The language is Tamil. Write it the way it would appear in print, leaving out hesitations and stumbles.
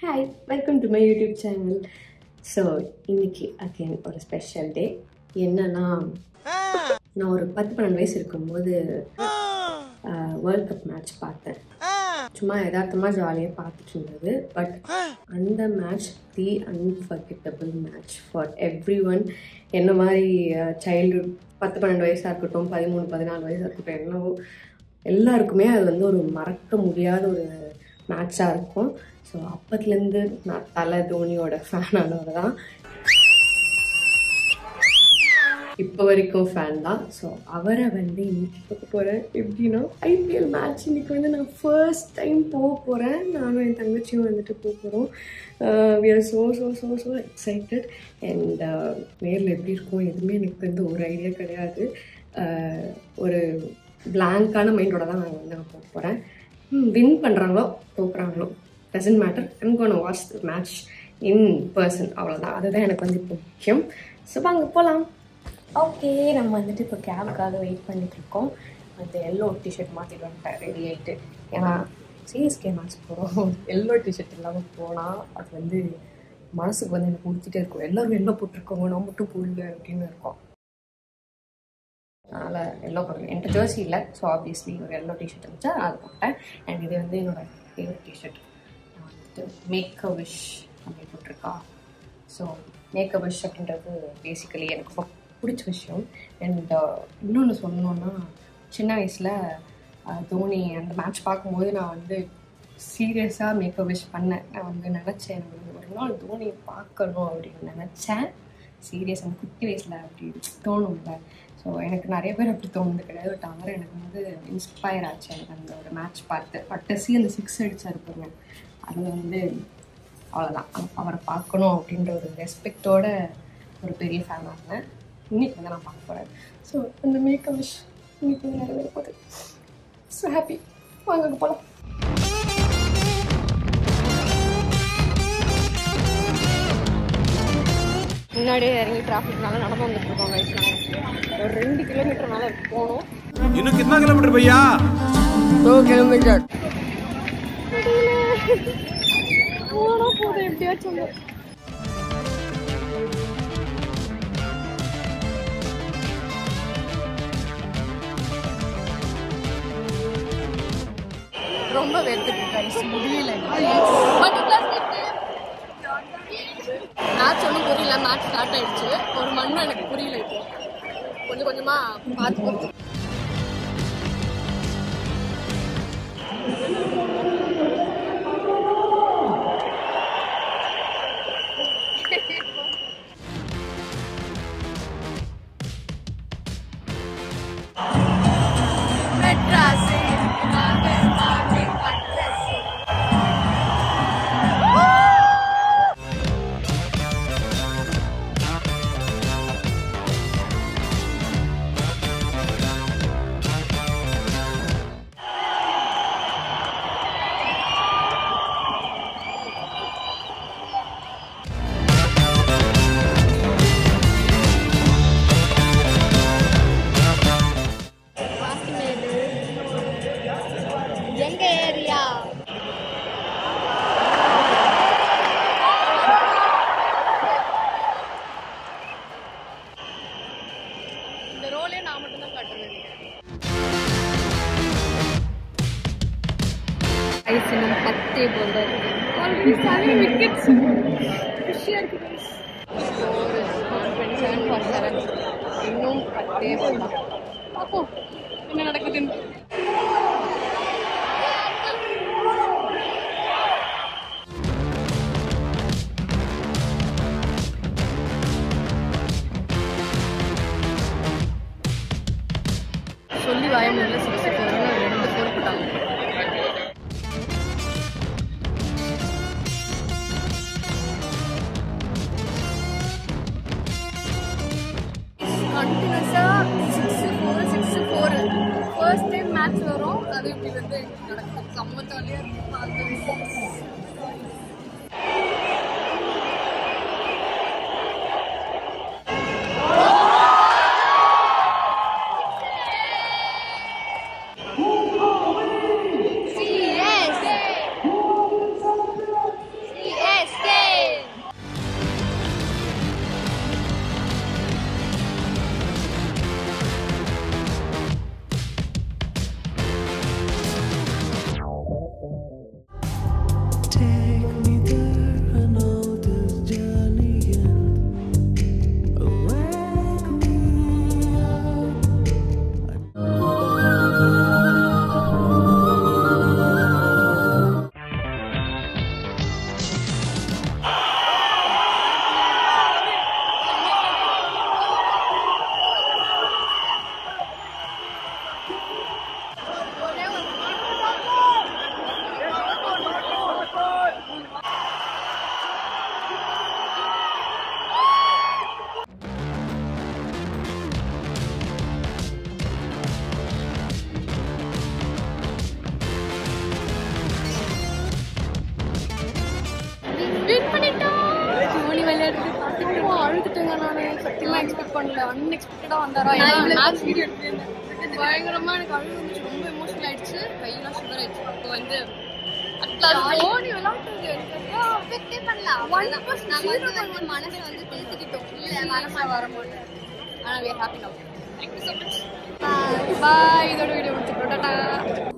Hi, welcome to my YouTube channel. So, இன்னைக்கு again ஒரு ஸ்பெஷல் டே. என்னன்னா நான் ஒரு 10-12 வயசு இருக்கும்போது வேர்ல்ட் கப் மேட்ச் பார்த்தேன். சும்மா யதார்த்தமா ஜாலியாக பார்த்துட்டு இருந்தது. பட் அந்த match the unforgettable match for every one. என்ன மாதிரி சைல்டுஹுட் 10-12 வயசாக இருக்கட்டும், 13-14 வயசாக இருக்கட்டும், என்னவோ எல்லாருக்குமே அது வந்து ஒரு மறக்க முடியாத ஒரு மேட்சாக இருக்கும். ஸோ அப்பத்துலேருந்து நான் தலை தோனியோட ஃபேனானவர் தான், இப்போ வரைக்கும் ஃபேன் தான். ஸோ அவரை வந்து இன்னைக்கு பார்க்க போகிறேன். எப்படின்னா ஐபிஎல் மேட்ச் இன்னைக்கு வந்து நான் ஃபர்ஸ்ட் டைம் போக போகிறேன். நானும் என் தங்கச்சியும் வந்துட்டு போக போகிறோம். We are so excited. And நேரில் எப்படி இருக்கும் எதுவுமே எனக்கு வந்து ஒரு ஐடியா கிடையாது. ஒரு பிளாங்கான மைண்டோட தான் நான் வந்து போக போகிறேன். வின் பண்ணுறாங்களோ தோக்குறாங்களோ doesn't matter. I'm gonna watch the match in person. அவ்வளோதான், அதுதான் எனக்கு வந்து இப்போ முக்கியம். ஸோ வாங்க போகலாம். ஓகே, நம்ம வந்துட்டு இப்போ கேபுக்காக வெயிட் பண்ணிட்டு இருக்கோம். அந்த எல்லோ டிஷர்ட் மாற்றிட்டு வந்துட்டேன் ரெடி ஆகிட்டு. ஏன்னா சிஎஸ்கே மேட்ச் போகிறோம். எல்லோ டிஷர்ட் இல்லாமல் போனால் அது வந்து மனசுக்கு வந்து எனக்கு கொடுத்துட்டே இருக்கும். எல்லோரும் எல்லோ போட்டிருக்கோங்க, நான் மட்டும் போடல அப்படின்னு இருக்கும். அதனால் எல்லோ போடுறேன். என்கிட்ட ஜெர்சி இல்லை, ஸோ ஆப்வியஸ்லி ஒரு எல்லோ டிஷர்ட் இருந்துச்சு, அதை போட்டேன். அண்ட் இது வந்து என்னோடய ஃபேவரட் டிஷர்ட். நான் வந்துட்டு மேக் அ விஷ் அப்படி போட்டிருக்கா. ஸோ மேக் அ விஷ் அப்படின்றது பேசிக்கலி எனக்கு பிடிச்ச விஷயம். அண்ட் இன்னொன்று சொல்லணுன்னா, சின்ன வயசில் தோனி அந்த மேட்ச் பார்க்கும்போது நான் வந்து சீரியஸாக மேக் அ விஷ் பண்ணேன். நான் வந்து நினச்சேன், எனக்கு வந்து ஒரு நாள் தோனியை பார்க்கணும் அப்படின்னு நினச்சேன். சீரியஸ் அந்த குட்டி வயசில் அப்படி தோணும்ல. ஸோ எனக்கு நிறைய பேர் அப்படி தோணுது கிடையாது. பட் அவர் எனக்கு வந்து இன்ஸ்பயர் ஆச்சு. எனக்கு அந்த ஒரு மேட்ச் பார்த்து கடைசி அந்த 6 அடிச்சாரு பாருங்க, அது வந்து அவ்வளோதான். அவரை பார்க்கணும் அப்படின்ற ஒரு ரெஸ்பெக்டோட ஒரு பெரிய ஃபேனாக இருந்தேன். இன்னைக்கு வந்து நான் பார்க்க போகிறேன். ஸோ அந்த மேக் அ விஷ் இன்னைக்கு வந்து நிறைய போகுது. So happy. வாங்க போகலாம். முன்னாடியே இறங்கி டிராஃபிக்னால நடந்து வந்துட்டு இருக்கோம். ஒரு 2 கிலோமீட்டர் மேலே போகணும். இன்னும் कितना किलोमीटर भैया? 2 किलोमीटर. போதும் எப்படியாச்சும். ரொம்ப வெறுத்துட்டு முடியல. மேட்ச் ஒன்றும் புரியல. மேட்ச் ஸ்டார்ட் ஆயிடுச்சு. ஒரு மண்ணும் எனக்கு புரியல. இப்போ கொஞ்சம் கொஞ்சமாக பார்த்து இன்னும் 10 போல்தான் ஆல்ரெடி 7 விக்கெட்ஸ். குஷியாக இருக்குது. 27-7. இன்னும் 10 போல் தான். பார்ப்போம் என்ன நடக்குதுன்னு. சொல்லி வாயமில்ல 6 4 2 4 போட்டாங்க. கண்டினியூஸாக 6-4 ஃபர்ஸ்ட் டைம் மேட்ச் வரும். அது இப்படி வந்து நடக்கும். செம்ம ஜாலியாக இருக்கும் பார்த்து. அழுதுட்டுங்க. நான் சத்தியமாக எக்ஸ்பெக்ட் பண்ணல. அன்எக்ஸ்பெக்டடாக வந்தாரா. மேட்ச் வீடியோ எடுத்துருந்தேன். பயங்கரமாக எனக்கு அழுது வந்துச்சு. ரொம்ப எமோஷனல் ஆயிடுச்சு. கையெல்லாம் சுகர் ஆயிடுச்சு. அப்போ வந்து தோனி விளையாட்டுறது எஃபெக்டே பண்ணலாம். மனசை வந்து தேர்த்துக்கிட்டோம். இல்லை மனசாக வர மாட்டேன். ஆனால் we are happy now. Thank you so much. Bye. இதோட வீடியோ முடிச்சுட்டோம்.